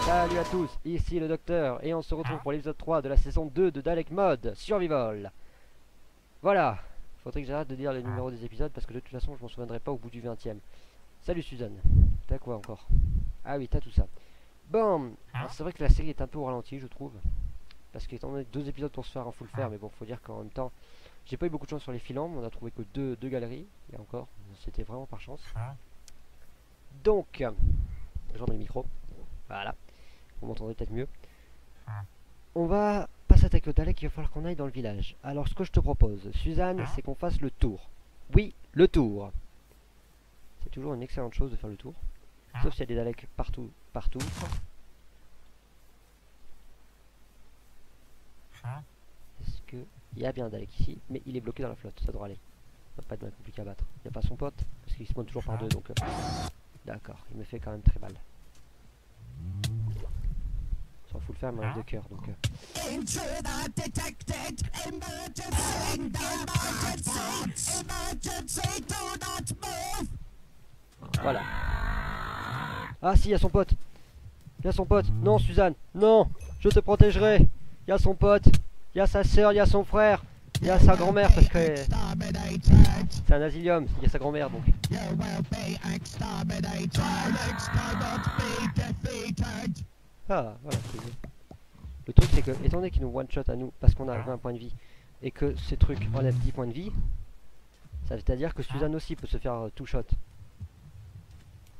Salut à tous, ici le docteur et on se retrouve pour l'épisode 3 de la saison 2 de Dalek Mode Survival. Voilà, faudrait que j'arrête de dire les numéros des épisodes parce que de toute façon je m'en souviendrai pas au bout du 20ème. Salut Suzanne, t'as quoi encore? Ah oui, t'as tout ça. Bon, c'est vrai que la série est un peu au ralenti je trouve. Parce qu'étant donné 2 épisodes pour se faire, il faut le faire, mais bon, faut dire qu'en même temps, j'ai pas eu beaucoup de chance sur les films, on a trouvé que deux galeries, et encore, c'était vraiment par chance. Donc, je remets le micro, voilà. Vous m'entendrez peut-être mieux. On va pas s'attaquer au Dalek, il va falloir qu'on aille dans le village. Alors ce que je te propose, Suzanne, c'est qu'on fasse le tour. Oui, le tour. C'est toujours une excellente chose de faire le tour. Sauf s'il y a des Daleks partout. Est-ce que... Il y a bien un Dalek ici, mais il est bloqué dans la flotte, ça devrait aller. Ça va pas être bien compliqué à battre. Il n'y a pas son pote, parce qu'il spawn toujours par deux, donc... D'accord, il me fait quand même très mal. Ça faut le faire, mais de cœur, donc... Voilà. Ah si, il y a son pote. Il y a son pote. Non, Suzanne. Non, je te protégerai. Il y a son pote. Il y a sa soeur, il y a son frère. Il y a sa grand-mère, parce que... c'est un asylum, il y a sa grand-mère, donc... Ah, voilà. Le truc, c'est que, étant donné qu'il nous one-shot à nous, parce qu'on a 20 points de vie, et que ces trucs enlèvent 10 points de vie, ça veut dire que Suzanne aussi peut se faire two-shot.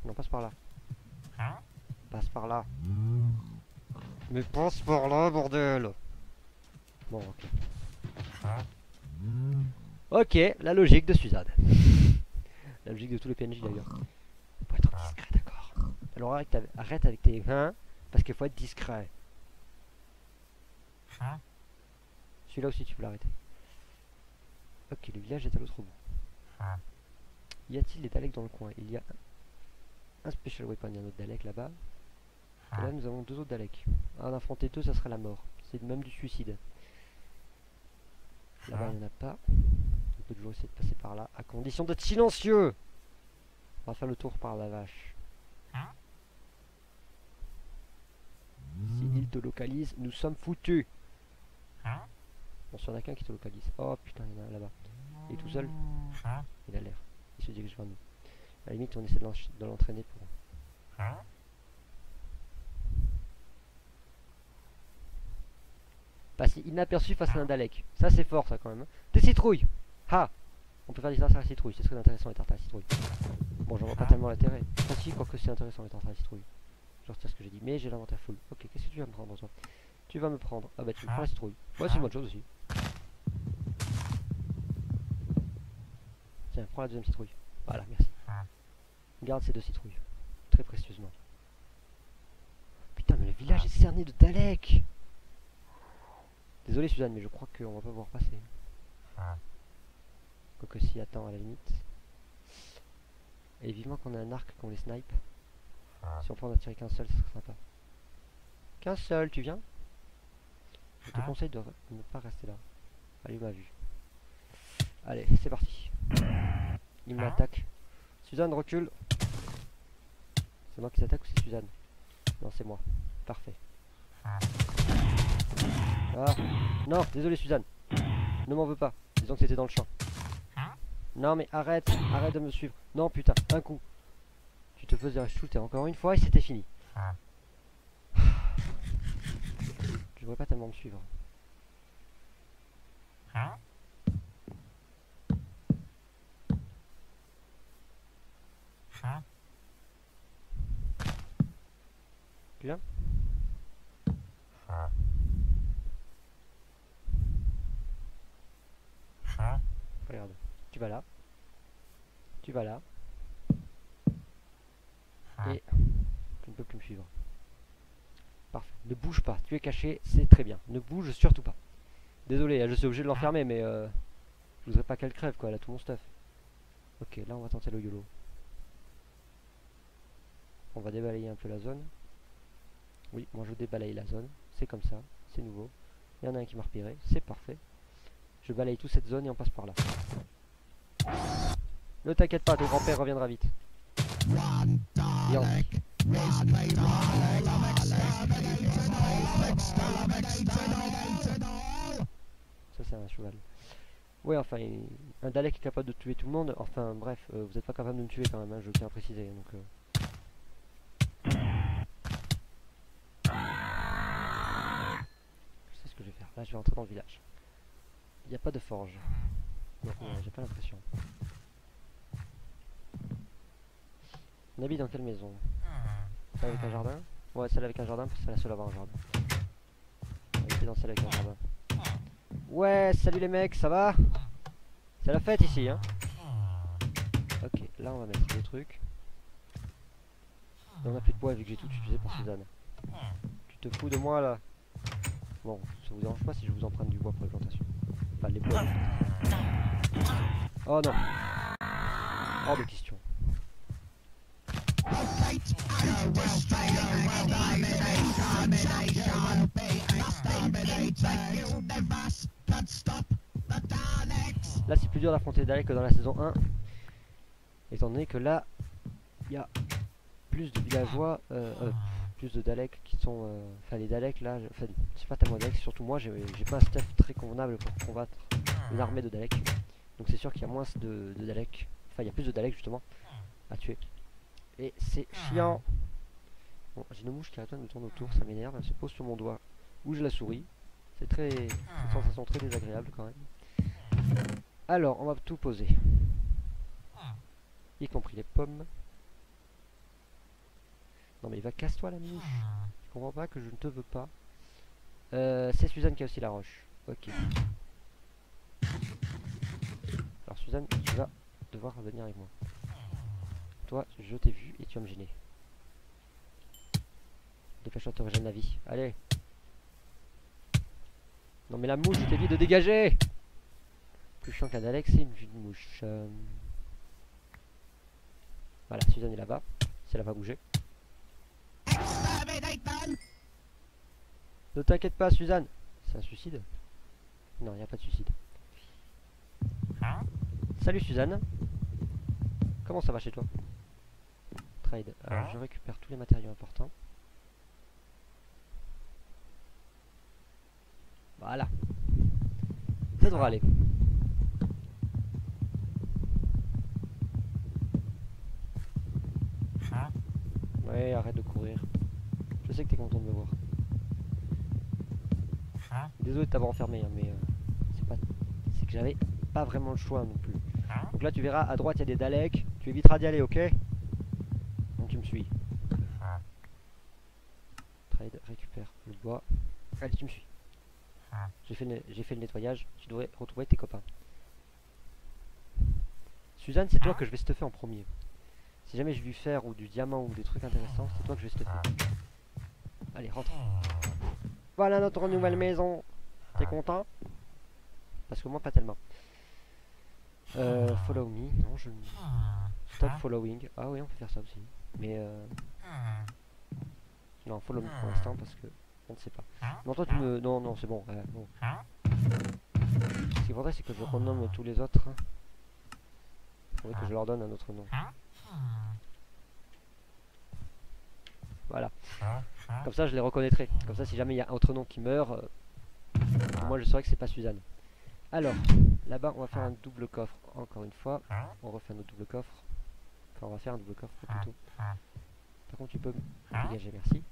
Non, passe par là. Passe par là. Mais passe par là, bordel. Bon, ok. Ok, la logique de Suzanne. La logique de tous les PNJ d'ailleurs. Faut être discret, d'accord. Alors arrête avec tes mains, parce qu'il faut être discret. Celui-là aussi tu peux l'arrêter. Ok, le village est à l'autre bout. Y a-t-il des Daleks dans le coin? Il y a un special weapon, il y a un autre Dalek là-bas. Et là nous avons 2 autres Daleks. En affronter 2 ça serait la mort. C'est même du suicide. Là-bas il n'y en a pas. On peut toujours essayer de passer par là, à condition d'être silencieux. On va faire le tour par la vache. S'il te localise, nous sommes foutus. Bon, s'il y en a qu'un qui te localise. Oh putain, il y en a un là-bas. Il est tout seul. Il a l'air. Il se dirige vers nous. À la limite, on essaie de l'entraîner pour... Passer inaperçu face à un Dalek. Ça, c'est fort, ça, quand même. Des citrouilles. Ah, on peut faire des tartes à la citrouille. C'est très intéressant, les tartes à la citrouille. Bon, j'en vois pas tellement l'intérêt. Enfin, si, quoique c'est intéressant, les tartes à la citrouille. Je retire ce que j'ai dit. Mais j'ai l'inventaire full. Ok, qu'est-ce que tu vas me prendre, toi? Tu vas me prendre. Ah bah, tu me prends la citrouille. Ouais, c'est une bonne chose aussi. Tiens, prends la deuxième citrouille. Voilà, merci. Garde ces 2 citrouilles. Très précieusement. Putain, mais le village est cerné de Dalek. Désolé Suzanne, mais je crois qu'on va pas pouvoir passer. Quoique si, attends, à la limite. Et vivement qu'on a un arc qu'on les snipe. Si on peut en attirer qu'un seul, ça serait sympa. Qu'un seul, tu viens? Je te conseille de ne pas rester là. Allez, m'a vu. Allez, c'est parti. Il m'attaque. Suzanne, recule. C'est moi qui s'attaque ou c'est Suzanne? Non, c'est moi. Parfait. Ah. Non, désolé Suzanne. Ne m'en veux pas. Disons que c'était dans le champ. Non mais arrête. Arrête de me suivre. Non putain, un coup. Tu te faisais shooter encore une fois et c'était fini. Je devrais pas tellement me suivre. Tu viens? Regarde, tu vas là. Tu vas là. Et tu ne peux plus me suivre. Parfait. Ne bouge pas, tu es caché, c'est très bien. Ne bouge surtout pas. Désolé, je suis obligé de l'enfermer, mais je voudrais pas qu'elle crève quoi, elle a tout mon stuff. Ok, là on va tenter le YOLO. On va débalayer un peu la zone. Oui, moi je débalaye la zone, c'est comme ça, c'est nouveau. Il y en a un qui m'a repéré, c'est parfait. Je balaye toute cette zone et on passe par là. Ne t'inquiète pas, ton grand-père reviendra vite. Ouais, enfin, un Dalek est capable de tuer tout le monde. Enfin, bref, vous n'êtes pas capable de me tuer quand même, hein, je tiens à préciser. Donc, je sais ce que je vais faire. Là, je vais rentrer dans le village. Il n'y a pas de forge. Non, j'ai pas l'impression. On habite dans quelle maison? Celle avec un jardin? Ouais, celle avec un jardin, parce que c'est la seule à avoir un jardin. On va habiter dans celle avec un jardin. Ouais, salut les mecs, ça va? C'est la fête ici, hein? Ok, là on va mettre des trucs. Et on a plus de bois vu que j'ai tout utilisé pour Suzanne. Tu te fous de moi là? Bon, ça vous dérange pas si je vous emprunte du bois pour les plantations? Enfin, les bois. Oh non! Hors de question. Là c'est plus dur d'affronter Dalek que dans la saison 1. Étant donné que là, il y a plus de villageois, plus de Daleks qui sont... Enfin les Daleks là, enfin c'est pas tellement Daleks, surtout moi j'ai pas un staff très convenable pour combattre une armée de Daleks. Donc c'est sûr qu'il y a moins de Daleks, enfin il y a plus de Daleks justement à tuer. Et c'est chiant. Bon, j'ai une mouche qui arrête de me tourner autour, ça m'énerve, elle se pose sur mon doigt où j'ai la souris. C'est très... une sensation très désagréable quand même. Alors, on va tout poser. Y compris les pommes. Non mais il va casse-toi la mouche. Je comprends pas que je ne te veux pas. C'est Suzanne qui a aussi la roche. Ok. Alors Suzanne, tu vas devoir venir avec moi. Toi, je t'ai vu et tu vas me gêner. Dépêche-toi, te régène la vie. Allez. Non mais la mouche, je t'ai dit de dégager. Plus chiant qu'un Dalek, c'est une mouche. Voilà, Suzanne est là-bas. Si elle va bouger. Ne t'inquiète pas, Suzanne. C'est un suicide? Non, il n'y a pas de suicide. Salut Suzanne. Comment ça va chez toi? Trade. Alors je récupère tous les matériaux importants. Voilà. Ça devrait aller. Ouais, arrête de courir. Je sais que t'es content de me voir. Désolé de t'avoir enfermé, hein, mais c'est que j'avais pas vraiment le choix non plus. Donc là tu verras, à droite il y a des Daleks. Tu éviteras d'y aller, ok? Donc tu me suis. Trade, récupère le bois. Allez, tu me suis. J'ai fait le nettoyage. Tu devrais retrouver tes copains. Suzanne, c'est toi que je vais stuffer en premier. Si jamais j'ai du fer ou du diamant ou des trucs intéressants, c'est toi que je vais stuffer. Allez, rentre. Voilà notre nouvelle maison. T'es content? Parce que moi, pas tellement. Follow me. Non, je... Stop following. Ah oui, on peut faire ça aussi. Mais non, follow me pour l'instant parce que on ne sait pas. Non, toi tu me... Non, non, c'est bon. Bon. Ce qui est vrai, c'est que je renomme tous les autres. Il faudrait que je leur donne un autre nom. Voilà. Comme ça, je les reconnaîtrai. Comme ça, si jamais il y a un autre nom qui meurt, moi je saurais que c'est pas Suzanne. Alors, là-bas, on va faire un double coffre. Encore une fois, on refait un autre double coffre. Enfin, on va faire un double coffre plutôt. Par contre, tu peux me dégager, merci.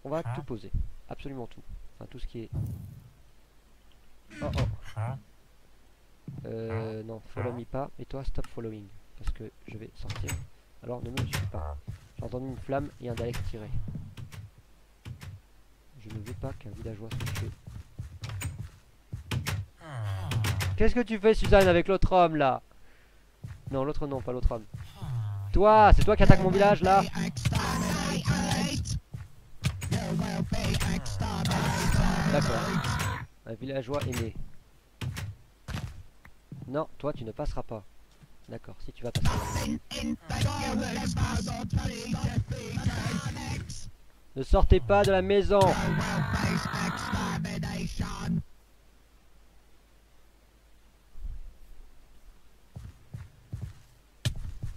On va tout poser. Absolument tout. Enfin, tout ce qui est... Oh, oh. Non, follow me pas. Et toi, stop following. Parce que je vais sortir. Alors, ne me suis pas. J'ai entendu une flamme et un Dalek tirer. Je ne veux pas qu'un villageois se tue. Qu'est-ce que tu fais, Suzanne, avec l'autre homme, là? Non, l'autre non, pas l'autre homme. Toi, c'est toi qui attaque mon village, là? D'accord. Un villageois est né. Non, toi, tu ne passeras pas. D'accord, si tu vas passer. Ne sortez pas de la maison.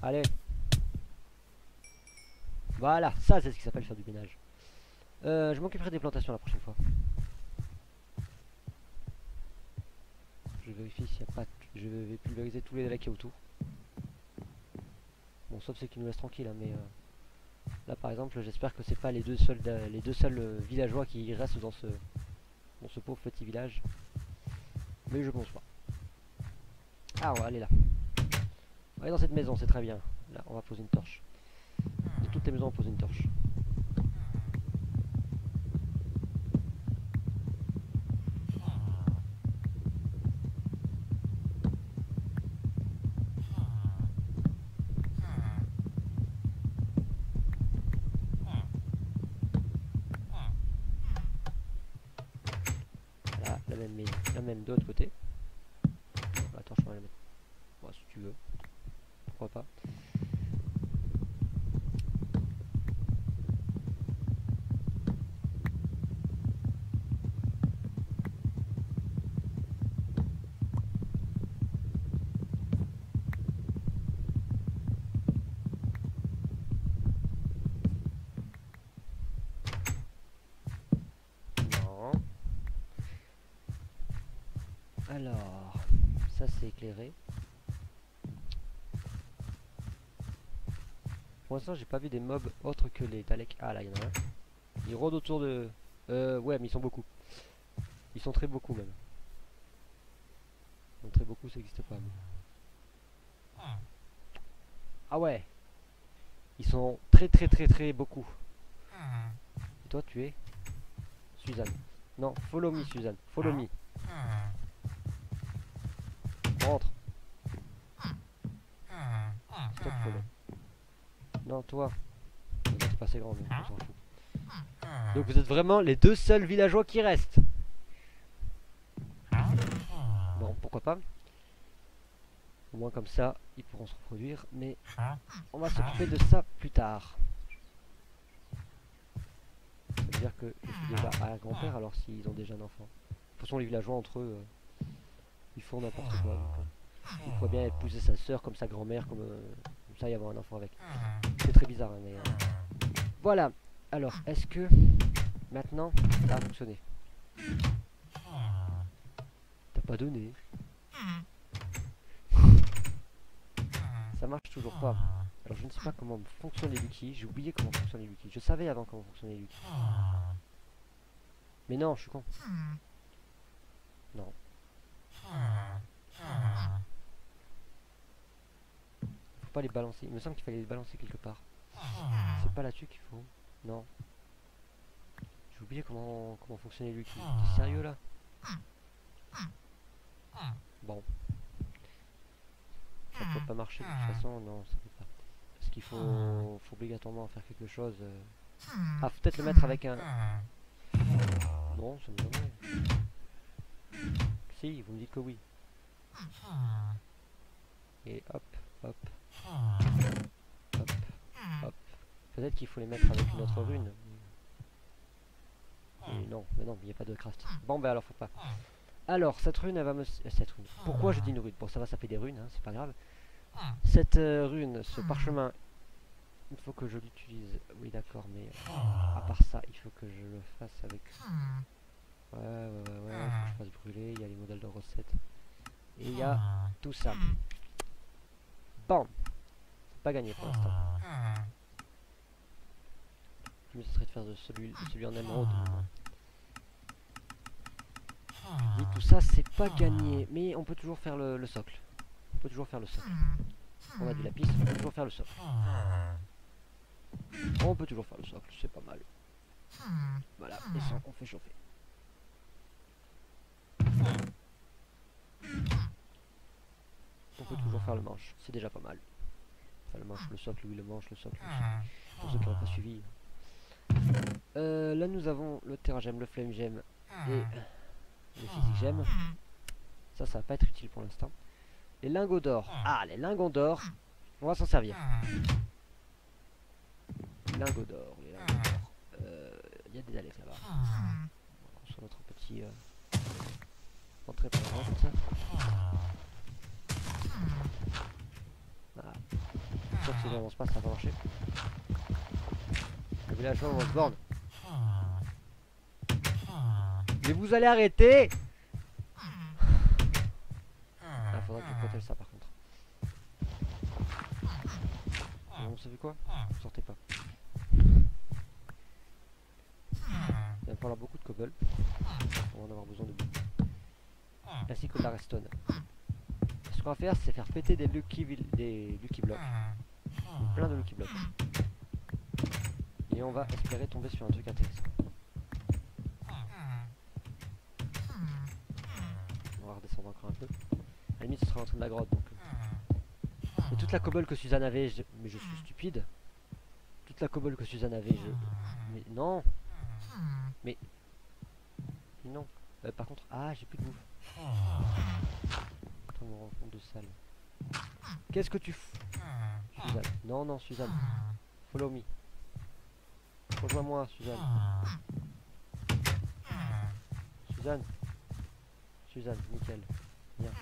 Allez. Voilà, ça c'est ce qui s'appelle faire du ménage. Je m'occuperai des plantations la prochaine fois. Je vérifie s'il n'y a pas... Je vais pulvériser tous les Daleks qui y a autour. Bon, sauf ceux qui nous laissent tranquilles, hein, mais... Là par exemple, j'espère que c'est pas les deux seuls villageois qui restent dans ce pauvre petit village. Mais je pense pas. Ah ouais, elle est là. On est dans cette maison, c'est très bien. Là, on va poser une torche. De toutes les maisons, on pose une torche. Voilà, la même de l'autre côté. La torche, on va la mettre. Bon, si tu veux. Pourquoi pas. Non. Alors, ça c'est éclairé. Pour l'instant, j'ai pas vu des mobs autres que les Daleks. Ah là, il y en a un. Ils rôdent autour de... ouais, mais ils sont beaucoup. Ils sont très beaucoup même. Donc très beaucoup, ça n'existe pas. Mais... Ah ouais. Ils sont très beaucoup. Et toi, tu es Suzanne. Non, follow me, Suzanne. Follow me. Rentre. C'est toi qu'il follow. Non, toi. T'es pas assez grand, mais on s'en fout. Donc vous êtes vraiment les deux seuls villageois qui restent. Bon, pourquoi pas. Au moins comme ça, ils pourront se reproduire. Mais on va s'occuper de ça plus tard. Ça veut dire que je suis déjà à grand-père alors s'ils ont déjà un enfant. De toute façon, les villageois entre eux, ils font n'importe quoi. Donc, il pourrait bien épouser sa soeur comme sa grand-mère, comme ça y avoir un enfant avec. C'est très bizarre, hein, mais voilà. Alors, est-ce que maintenant ça a fonctionné? T'as pas donné. Ça marche toujours pas. Alors je ne sais pas comment fonctionnent les wikis. J'ai oublié comment fonctionnent les wikis. Je savais avant comment fonctionnaient les wikis. Mais non, je suis con. Non. Faut pas les balancer. Il me semble qu'il fallait les balancer quelque part. C'est pas là-dessus qu'il faut. Non. J'ai oublié comment fonctionnait le wiki. T'es sérieux là? Bon. Ça peut pas marcher de toute façon. Non, ça peut pas. Parce qu'il faut obligatoirement faire quelque chose. Ah, faut peut-être le mettre avec un... Non, ça me donne. Si, vous me dites que oui. Et hop, hop, hop, hop. Peut-être qu'il faut les mettre avec une autre rune. Et non, mais non, il n'y a pas de craft. Bon, ben alors faut pas. Alors, cette rune, elle va me... Cette rune. Pourquoi je dis une rune? Bon, ça va, ça fait des runes, hein, c'est pas grave. Cette rune, ce parchemin, il faut que je l'utilise. Oui, d'accord, mais à part ça, il faut que je le fasse avec... Ouais, faut que je fasse brûler. Il y a les modèles de recettes. Et il y a tout ça. Bon, c'est pas gagné pour l'instant. Le mieux ce serait de faire de celui en émeraude. Et tout ça, c'est pas gagné. Mais on peut toujours faire le socle. On peut toujours faire le socle. On a du lapis, on peut toujours faire le socle. On peut toujours faire le socle, c'est pas mal. Voilà, et ça, on fait chauffer. On peut toujours faire le manche, c'est déjà pas mal. Enfin, le manche, le socle, oui, le manche, le socle aussi. Pour ceux qui n'ont pas suivi. Là, nous avons le terra gemme, le flame gemme et le physique gemme. Ça va pas être utile pour l'instant. Les lingots d'or. Ah, les lingots d'or. On va s'en servir. Les lingots d'or. Il y a des Daleks là-bas. Sur notre petit entrée par droite. Voilà. Sauf que si j'avance pas, ça va pas marcher. Le villageois on se borne. Mais vous allez arrêter! fait ça par contre. Vous savez quoi? Sortez pas. Il va me falloir beaucoup de cobble. On va en avoir besoin de beaucoup. Ainsi que de la redstone. Ce qu'on va faire, c'est faire péter des lucky blocks. Plein de lucky blocks. Et on va espérer tomber sur un truc intéressant. On va redescendre encore un peu. À la limite, ce sera l'entrée de la grotte. Donc, et toute la cobble que Suzanne avait, mais je suis stupide. Toute la cobble que Suzanne avait, mais non. Mais non. Par contre, ah, j'ai plus de bouffe. Attends, on me rend compte de salle. Qu'est-ce que tu fous, Suzanne? Non, non, Suzanne. Follow me. Rejoins-moi, Suzanne. Suzanne. Suzanne, nickel. Viens.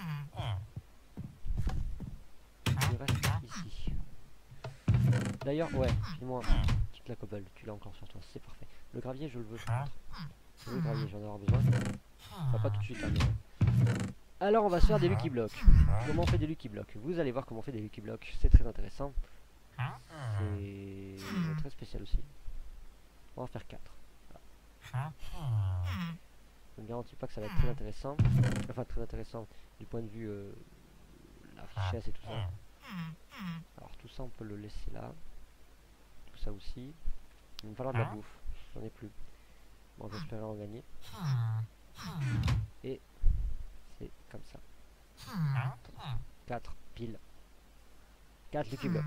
Je reste ici. D'ailleurs, ouais, dis-moi, quitte la cobble, tu l'as encore sur toi, c'est parfait. Le gravier, je le veux, par contre. Je veux le gravier, j'en ai avoir besoin. Enfin, pas tout de suite, hein, mais... Alors, on va se faire des lucky blocks. Comment on fait des lucky blocks? Vous allez voir comment on fait des lucky blocks, c'est très intéressant. C'est très spécial aussi. On va en faire 4. Voilà. Je ne garantis pas que ça va être très intéressant. Enfin, très intéressant du point de vue la richesse et tout ça. Alors, tout ça, on peut le laisser là. Tout ça aussi. Il va me falloir de la bouffe. J'en ai plus. Bon, j'espère en gagner. Et c'est comme ça. 4 piles. 4 lucky blocks.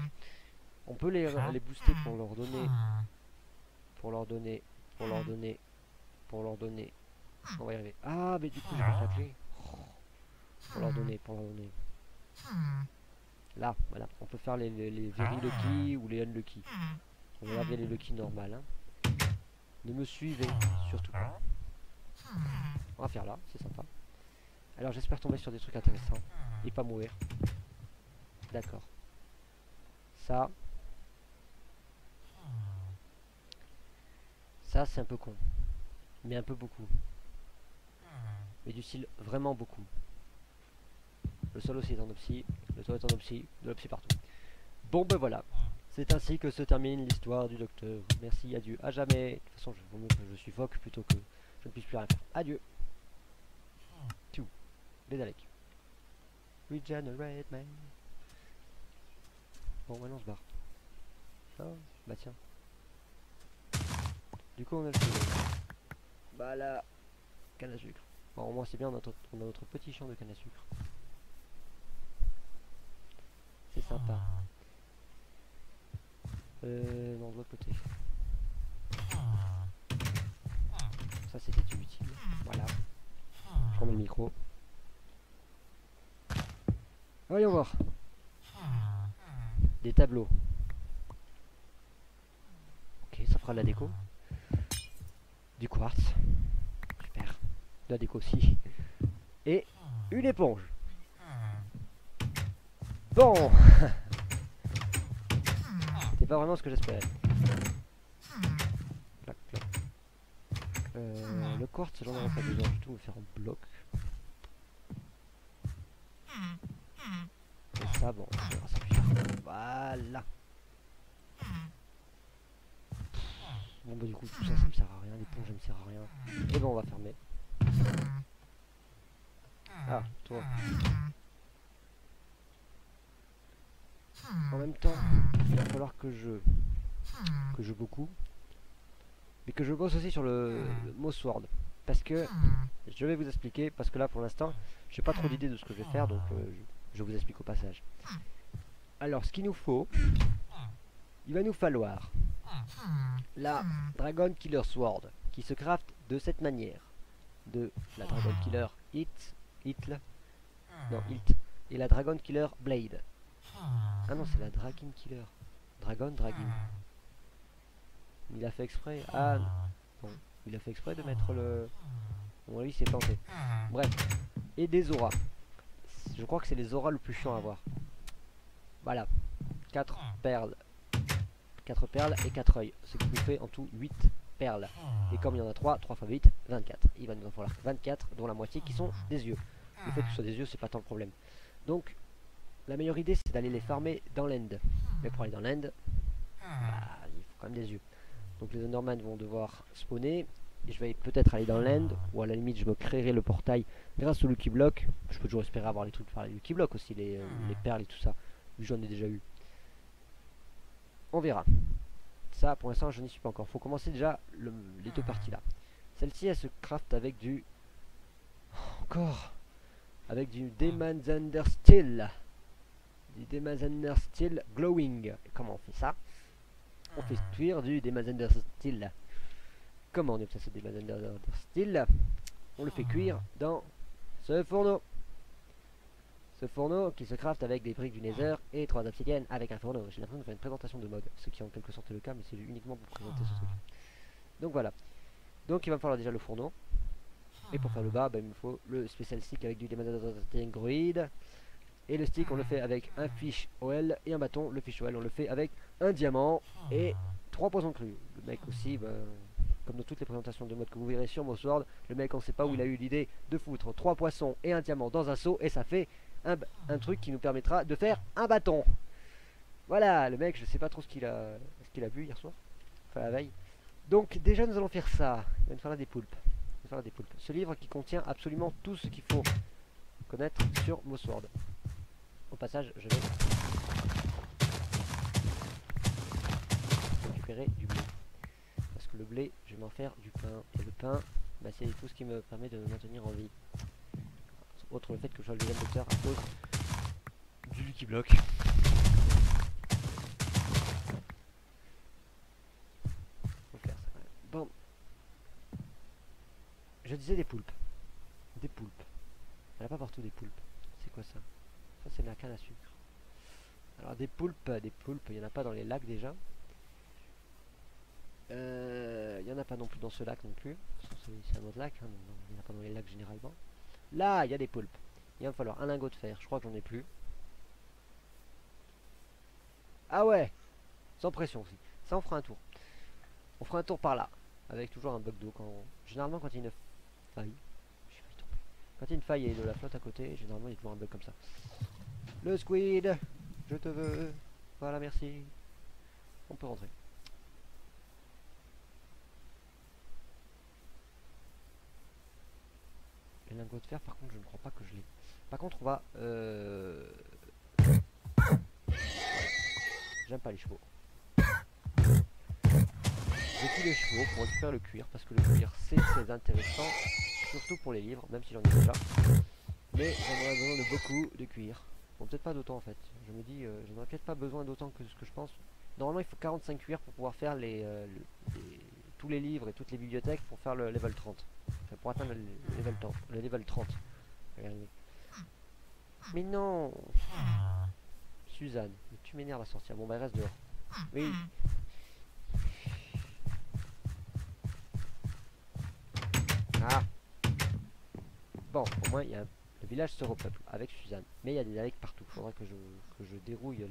On peut les booster pour leur donner. Pour leur donner. On va y arriver. Ah, mais du coup, j'ai pas fait la clé. Pour leur donner. Là, voilà. On peut faire les very lucky ou les unlucky. On va garder les lucky normales. Hein. Ne me suivez surtout pas. On va faire là, c'est sympa. Alors j'espère tomber sur des trucs intéressants et pas mourir. D'accord. Ça c'est un peu con. Mais un peu beaucoup. Mais du style vraiment beaucoup. Le sol aussi est en opsie. Le toit est en opsie. De l'opsie partout. Bon ben voilà. C'est ainsi que se termine l'histoire du docteur. Merci, adieu, à jamais. De toute façon, je vaut mieux que je suffoque plutôt que je ne puisse plus rien faire. Adieu. Tout. Les Daleks. Regenerate, man. Bon, maintenant on se barre. Oh, bah tiens. Du coup, on a le sucre. Bah là, canne à sucre. Bon, au moins c'est bien, on a notre petit champ de canne à sucre. C'est sympa. Non, de l'autre côté. Ça c'était utile. Voilà. Je remets le micro. Voyons voir. Des tableaux. Ok, ça fera de la déco. Du quartz. Super. De la déco aussi. Et une éponge. Bon. C'était pas vraiment ce que j'espérais. Clac, clac. Le quartz, j'en aurais pas besoin du tout, me faire en bloc. Et ça, bon, ça va suffire. Voilà. Bon, bah, du coup, tout ça, ça me sert à rien. L'éponge, ça me sert à rien. Et bon, on va fermer. Ah, toi. En même temps, il va falloir que je beaucoup. Mais que je bosse aussi sur le mot sword. Parce que, je vais vous expliquer, parce que là pour l'instant, j'ai pas trop d'idées de ce que je vais faire, donc je vous explique au passage. Alors, ce qu'il nous faut, il va nous falloir la Dragon Killer Sword, qui se craft de cette manière. De la Dragon Killer Hitl, et la Dragon Killer Blade. Ah non, c'est la Dragon Killer. Dragon. Il a fait exprès. Ah bon, il a fait exprès de mettre le... Bon, lui, il s'est planté. Bref. Et des auras. Je crois que c'est les auras le plus chiant à avoir. Voilà. 4 perles. 4 perles et 4 œils. Ce qui nous fait en tout 8 perles. Et comme il y en a 3 x 8, 24. Il va nous en falloir 24, dont la moitié qui sont des yeux. Le fait que ce soit des yeux, c'est pas tant le problème. Donc, La meilleure idée c'est d'aller les farmer dans l'end. Mais pour aller dans l'end, bah, il faut quand même des yeux. Donc les Enderman vont devoir spawner. Et je vais peut-être aller dans l'end. Ou à la limite je me créerai le portail grâce au Lucky Block. Je peux toujours espérer avoir les trucs par les Lucky Block aussi. Les perles et tout ça. Vu que j'en ai déjà eu. On verra. Ça pour l'instant je n'y suis pas encore. Faut commencer déjà les deux parties là. Celle-ci elle se craft avec du... Encore avec du Demanzander Steel. Du Demanzander Steel Glowing. Comment on fait ça? On fait cuire du Demanzander Steel. Comment on obtient ce Demanzander Steel? On le fait cuire dans ce fourneau. Ce fourneau qui se craft avec des briques du Nether et 3 obsidiennes avec un fourneau. J'ai l'impression de faire une présentation de mode, ce qui est en quelque sorte le cas, mais c'est uniquement pour présenter ce truc. Donc voilà. Donc il va me falloir déjà le fourneau. Et pour faire le bas, bah, il me faut le special stick avec du Demanzander Steel Groid. Et le stick on le fait avec un fish oil et un bâton. Le fish oil on le fait avec un diamant et 3 poisons crus. Le mec aussi, bah, comme dans toutes les présentations de mode que vous verrez sur MoSword, le mec on sait pas où il a eu l'idée de foutre 3 poissons et un diamant dans un seau et ça fait un truc qui nous permettra de faire un bâton. Voilà, le mec je sais pas trop ce qu'il a bu hier soir, enfin la veille. Donc déjà nous allons faire ça. Il va nous falloir des poulpes. Ce livre qui contient absolument tout ce qu'il faut connaître sur MoSword. Au passage, je vais récupérer du blé. Parce que le blé, je vais m'en faire du pain. Et le pain, bah, c'est tout ce qui me permet de me maintenir en vie. Autre le fait que je sois le deuxième docteur à cause du Lucky Block. Bon. Je disais des poulpes. Des poulpes. Il n'y en a pas partout des poulpes. C'est quoi ça? Ça c'est de la canne à sucre. Alors des poulpes, il n'y en a pas dans les lacs déjà. Il n'y en a pas non plus dans ce lac non plus. C'est un autre lac, hein, il n'y en a pas dans les lacs généralement. Là, il y a des poulpes. Il va me falloir un lingot de fer, je crois que j'en ai plus. Ah ouais, sans pression aussi. Ça on fera un tour. On fera un tour par là. Avec toujours un bloc d'eau. Généralement quand il y a une faille. Quand il y a une faille et de la flotte à côté, généralement il y a toujours un bloc comme ça. Le squid, je te veux. Voilà, merci. On peut rentrer. Les lingots de fer, par contre, je ne crois pas que je l'ai. Par contre, on va... J'aime pas les chevaux. J'ai pris les chevaux pour récupérer le cuir, parce que le cuir, c'est très intéressant. Surtout pour les livres, même si j'en ai déjà. Mais j'en aurais besoin de beaucoup de cuir. Bon, peut-être pas d'autant en fait. Je me dis, j'en aurais peut-être pas besoin d'autant que ce que je pense. Normalement, il faut 45 cuirs pour pouvoir faire tous les livres et toutes les bibliothèques pour faire le level 30. Enfin, pour atteindre le level 30. Regardez. Mais non, Suzanne, tu m'énerves à sortir. Bon, bah, elle reste dehors. Oui. Ah. Bon, au moins, le village se repeuple avec Suzanne. Mais il y a des Daleks partout. Il faudra que je dérouille les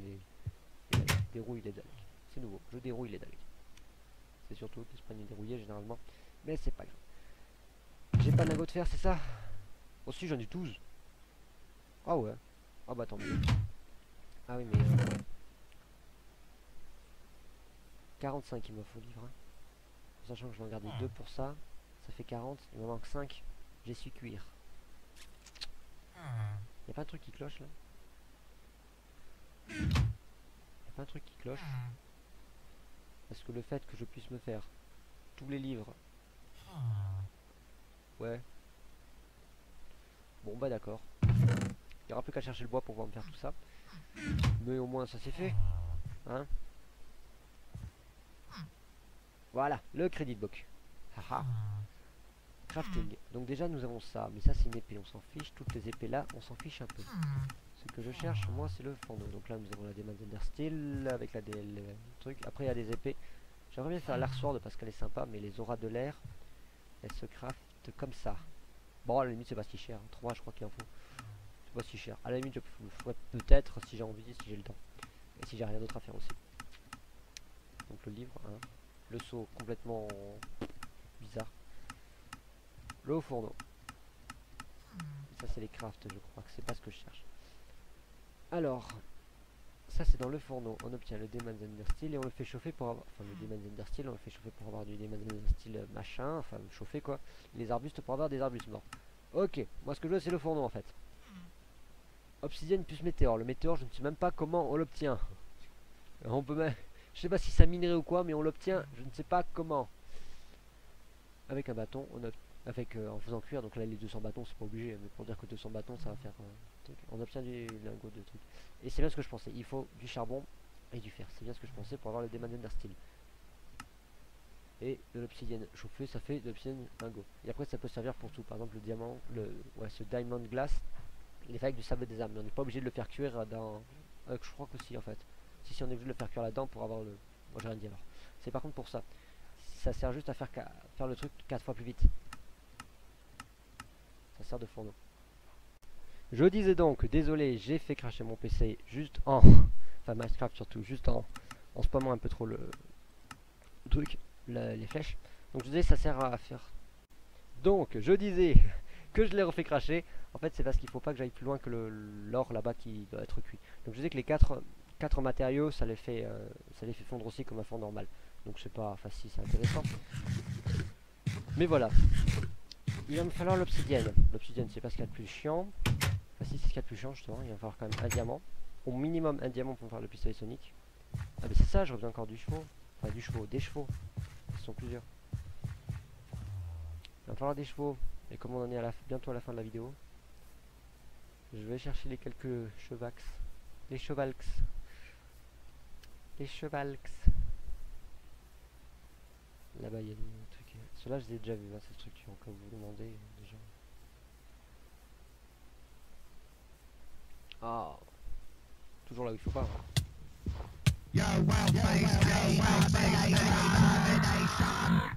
Daleks. C'est nouveau, je dérouille les Daleks. C'est surtout qu'ils se prennent dérouiller généralement. Mais c'est pas grave. J'ai pas de lingot de fer, c'est ça? Aussi, j'en ai 12. Ah ouais. Ah bah tant mieux. Ah oui, mais 45 il me faut livre. Hein. Sachant que je vais en garder 2 pour ça. Ça fait 40. Il me manque 5. J'ai su cuire. Y'a pas un truc qui cloche là? Y'a pas un truc qui cloche? Parce que le fait que je puisse me faire tous les livres. Ouais. Bon bah d'accord. Il n'y aura plus qu'à chercher le bois pour pouvoir me faire tout ça. Mais au moins ça c'est fait. Hein? Voilà, le credit book. Haha. Crafting. Donc déjà nous avons ça. Mais ça c'est une épée, on s'en fiche. Toutes les épées là, on s'en fiche un peu. Ce que je cherche moi c'est le fourneau. Donc là nous avons la Demanzander Steel avec la DL truc. Après il y a des épées. J'aimerais bien faire l'Arc Sword parce qu'elle est sympa. Mais les auras de l'air, elles se craftent comme ça. Bon à la limite c'est pas si cher. 3 je crois qu'il en faut. C'est pas si cher. À la limite je ferai peut-être si j'ai envie, si j'ai le temps. Et si j'ai rien d'autre à faire aussi. Donc le livre, hein. Le seau complètement bizarre. Le haut fourneau. Ça c'est les crafts je crois que c'est pas ce que je cherche. Alors, ça c'est dans le fourneau. On obtient le Demon's Ender Steel et on le fait chauffer pour avoir... Enfin, le Demon's Ender Steel, on le fait chauffer pour avoir du Demon's Ender Steel machin. Enfin, chauffer quoi. Les arbustes pour avoir des arbustes morts. Ok, moi ce que je veux c'est le fourneau en fait. Obsidienne plus météore. Le météore, je ne sais même pas comment on l'obtient. On peut même... Je sais pas si ça minerait ou quoi, mais on l'obtient, je ne sais pas comment. Avec un bâton, avec en faisant cuire, donc là les 200 bâtons c'est pas obligé, mais pour dire que 200 bâtons ça va faire on obtient du lingot de trucs. Et c'est bien ce que je pensais, il faut du charbon et du fer, c'est bien ce que je pensais pour avoir le Demon Ender Steel. Et de l'obsidienne chauffée, ça fait de l'obsidienne lingot. Et après ça peut servir pour tout, par exemple le diamant, ce diamond glass, il est fait avec du sable des âmes, mais on n'est pas obligé de le faire cuire dans... je crois que si en fait. Si on est obligé de le faire cuire là-dedans pour avoir le... Moi j'ai rien dit alors. C'est par contre pour ça. Ça sert juste à faire le truc 4 fois plus vite. Ça sert de fourneau. Je disais donc, désolé, j'ai fait cracher mon PC juste en... Enfin Minecraft surtout, juste en spammant un peu trop le truc, les flèches. Donc je disais ça sert à faire... Donc je disais que je l'ai refait cracher. En fait c'est parce qu'il faut pas que j'aille plus loin que l'or là-bas qui doit être cuit. Donc je disais que les 4 matériaux ça les fait fondre aussi comme un four normal. Donc c'est pas facile, c'est intéressant. Mais voilà. Il va me falloir l'obsidienne. L'obsidienne c'est pas ce qu'il y a de plus chiant. Enfin si c'est ce qu'il y a de plus chiant justement. Il va me falloir quand même un diamant. Au minimum un diamant pour faire le pistolet sonique. Ah mais c'est ça, je reviens encore du chevaux. Enfin du chevaux, des chevaux. Ils sont plusieurs. Il va me falloir des chevaux. Et comme on en est bientôt à la fin de la vidéo, je vais chercher les quelques chevax. Les chevalx. Les chevalx. Là-bas il y a des trucs. Ceux-là je les ai déjà vus, hein, ces structures, comme vous vous demandez déjà. Ah, toujours là où il faut pas.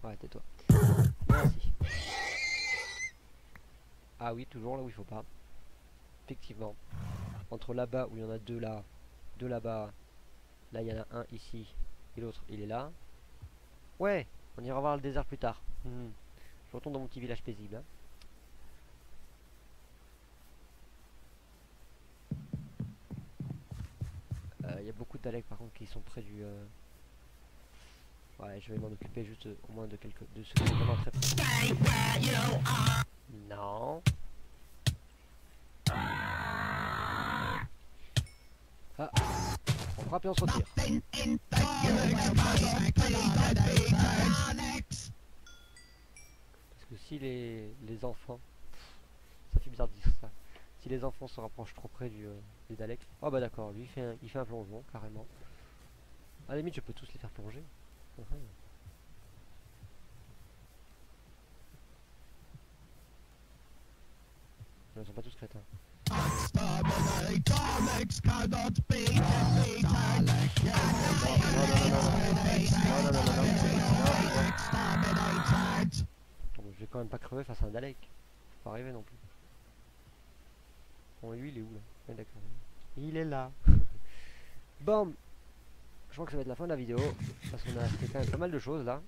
Ouais, tais-toi. Merci. Ah oui, toujours là où il faut pas. Effectivement. Entre là-bas où il y en a deux là, deux là-bas. Là il y en a un ici et l'autre il est là. Ouais, on ira voir le désert plus tard. Je retourne dans mon petit village paisible. Hein. Il y a beaucoup d'Alec par contre qui sont près du... Ouais, je vais m'en occuper juste au moins de quelques... de ceux qui sont vraiment très près. Non. Ah. On frappe et on se retire. Parce que si les enfants... Ça fait bizarre de dire ça. Si les enfants se rapprochent trop près des Daleks... Oh bah d'accord, lui il fait un plongeon carrément. À la limite je peux tous les faire plonger. Ils ne sont pas tous crétins. Je vais quand même pas crever face à un Dalek. Faut pas arriver non plus. Bon, lui il est où là? Ouais, d'accord. Il est là. Bon, je crois que ça va être la fin de la vidéo. Parce qu'on a fait quand même pas mal de choses là.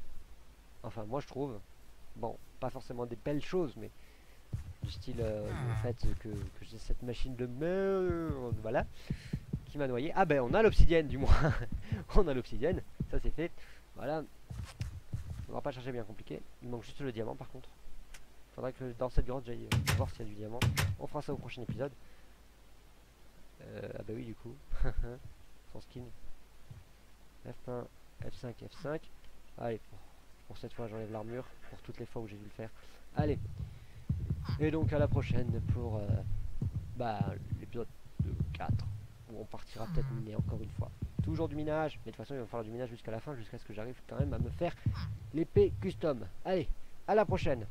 Enfin, moi je trouve. Bon, pas forcément des belles choses, mais du style le fait que j'ai cette machine de merde, voilà, qui m'a noyé. Ah ben on a l'obsidienne du moins. On a l'obsidienne, ça c'est fait. Voilà. On va pas chercher bien compliqué. Il manque juste le diamant par contre. Faudrait que dans cette grotte j'aille voir s'il y a du diamant. On fera ça au prochain épisode. Ah bah oui du coup. Sans skin. F1, F5, F5. Allez, pour cette fois j'enlève l'armure. Pour toutes les fois où j'ai dû le faire. Allez. Et donc à la prochaine pour l'épisode 4. Où on partira peut-être miner encore une fois. Toujours du minage. Mais de toute façon il va falloir du minage jusqu'à la fin. Jusqu'à ce que j'arrive quand même à me faire l'épée custom. Allez, à la prochaine.